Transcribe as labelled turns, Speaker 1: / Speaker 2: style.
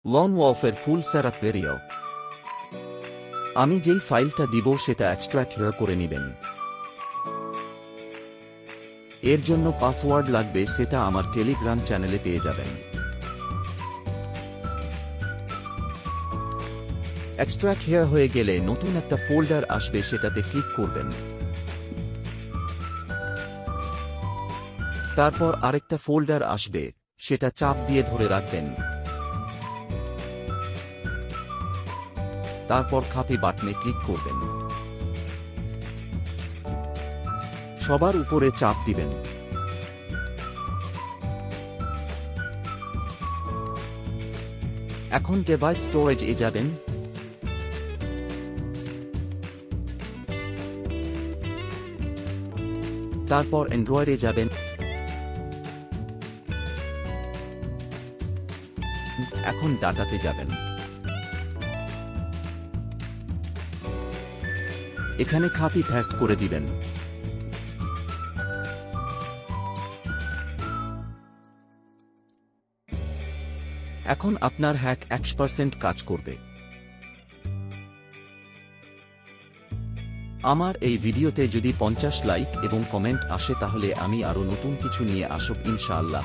Speaker 1: Loan ওয়ফের ফুল সেরাপ ভেরিও। আমি যেই ফাইলটা দিব সেটা এক্সট্রাক্ট করে নেবেন। এর জন্য পাসওয়ার্ড লাগবে, সেটা আমার টেলিগ্রাম চ্যানেলে পেয়ে যাবেন। এক্সট্রাক্ট হেয়ার হয়ে গেলে নতুন একটা ফোল্ডার আসবে, সেটাতে ক্লিক করবেন। তারপর আরেকটা ফোল্ডার আসবে, সেটা চাপ দিয়ে ধরে রাখবেন। তারপর কপি বাটনে ক্লিক করবেন। সবার উপরে চাপ দিবেন। এখন ডিভাইস স্টোরেজ-এ যাবেন। তারপর অ্যান্ড্রয়েডে যাবেন। এখন ডাটাতে যাবেন। এখানে কপি পেস্ট করে দিবেন। এখন আপনার হ্যাক 100% কাজ করবে। আমার এই ভিডিওতে যদি 50 লাইক এবং কমেন্ট আসে তাহলে আমি আরো নতুন কিছু নিয়ে আসব ইনশাআল্লাহ।